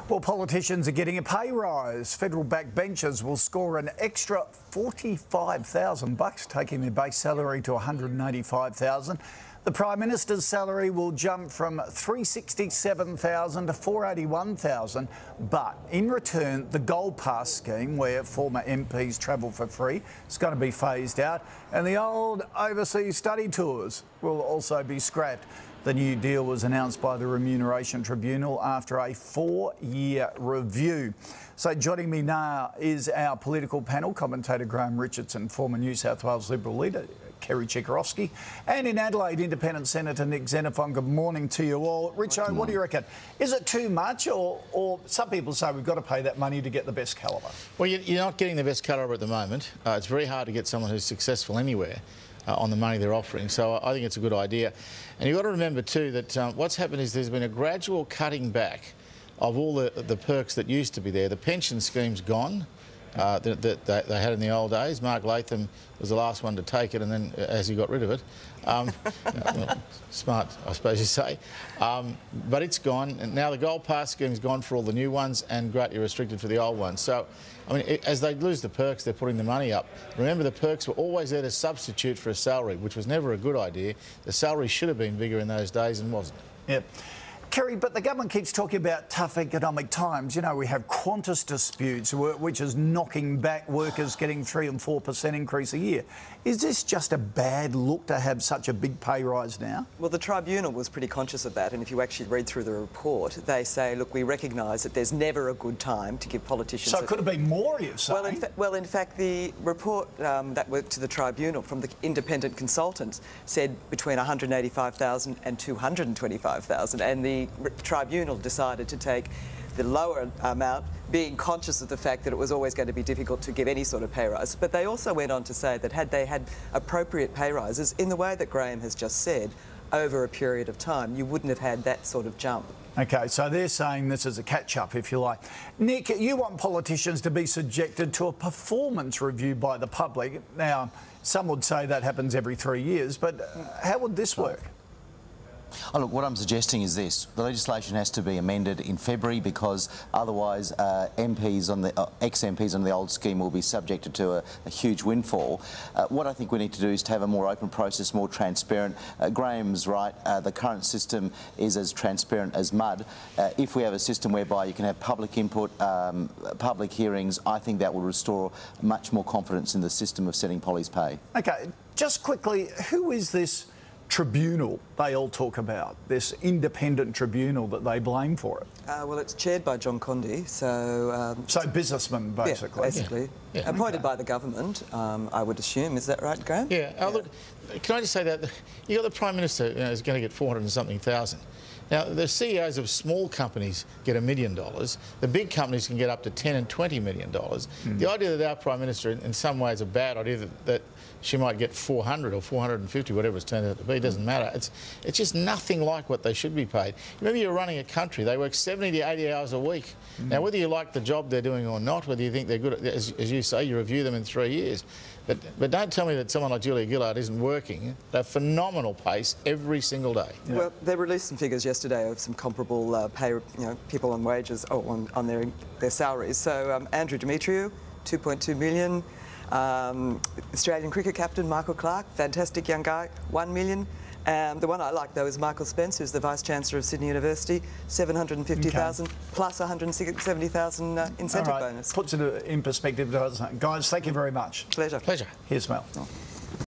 Well, politicians are getting a pay rise. Federal backbenchers will score an extra $45,000, taking their base salary to $185,000. The Prime Minister's salary will jump from $367,000 to $481,000, but in return, the Gold Pass scheme, where former MPs travel for free, is going to be phased out, and the old overseas study tours will also be scrapped. The new deal was announced by the Remuneration Tribunal after a 4-year review. So joining me now is our political panel, commentator Graham Richardson, former New South Wales Liberal leader Kerry Chikarovski, and in Adelaide, Independent Senator Nick Xenophon. Good morning to you all. Richo, what do you reckon? Is it too much, or some people say we've got to pay that money to get the best calibre? Well, you're not getting the best calibre at the moment. It's very hard to get someone who's successful anywhere on the money they're offering, so I think it's a good idea. And you've got to remember too that what's happened is there's been a gradual cutting back of all the perks that used to be there. The pension scheme's gone that they had in the old days. Mark Latham was the last one to take it, and then as he got rid of it, well, smart, I suppose you say. But it's gone, and now the Gold Pass scheme's gone for all the new ones and greatly restricted for the old ones. So, I mean, as they lose the perks, they're putting the money up. Remember, the perks were always there to substitute for a salary, which was never a good idea. The salary should have been bigger in those days and wasn't. Yep. Kerry, but the government keeps talking about tough economic times. You know, we have Qantas disputes, which is knocking back workers getting 3 and 4% increase a year. Is this just a bad look to have such a big pay rise now? Well, the Tribunal was pretty conscious of that, and if you actually read through the report, they say, look, we recognise that there's never a good time to give politicians... So it could have been more, you're saying? Well, in fact, the report that went to the Tribunal from the independent consultants said between $185,000 and $225,000, and the Tribunal decided to take the lower amount, being conscious of the fact that it was always going to be difficult to give any sort of pay rise. But they also went on to say that had they had appropriate pay rises, in the way that Graham has just said, over a period of time, you wouldn't have had that sort of jump. OK, so they're saying this is a catch-up, if you like. Nick, you want politicians to be subjected to a performance review by the public. Now, some would say that happens every 3 years, but how would this work? Oh, look, what I'm suggesting is this. The legislation has to be amended in February because otherwise MPs on the ex-MPs on the old scheme will be subjected to a huge windfall. What I think we need to do is to have a more open process, more transparent. Graham's right. The current system is as transparent as mud. If we have a system whereby you can have public input, public hearings, I think that will restore much more confidence in the system of setting Polly's pay. OK, just quickly, who is this tribunal they all talk about, this independent tribunal that they blame for it? Well, it's chaired by John Conde, so... so businessmen, basically. Yeah, basically. Yeah. Appointed by the government, I would assume. Is that right, Graham? Yeah. Look, can I just say that you got the Prime Minister is going to get 400 and something thousand. Now, the CEOs of small companies get $1 million. The big companies can get up to $10 and $20 million. The idea that our Prime Minister, in some ways, a bad idea that she might get 400 or 450, whatever it's turned out to be, doesn't matter. It's just nothing like what they should be paid. Remember, you're running a country. They work 70 to 80 hours a week. Now, whether you like the job they're doing or not, whether you think they're good, as you say, you review them in 3 years. But don't tell me that someone like Julia Gillard isn't working at a phenomenal pace every single day. Yeah. Well, they released some figures yesterday of some comparable pay, people on wages, on their salaries. So Andrew Demetriou, $2.2 million. Australian cricket captain Michael Clarke, fantastic young guy, $1 million. The one I like, though, is Michael Spence, who's the Vice-Chancellor of Sydney University, $750,000 plus $170,000 incentive bonus. Puts it in perspective, doesn't it? Guys, thank you very much. Pleasure. Pleasure. Here's Mel.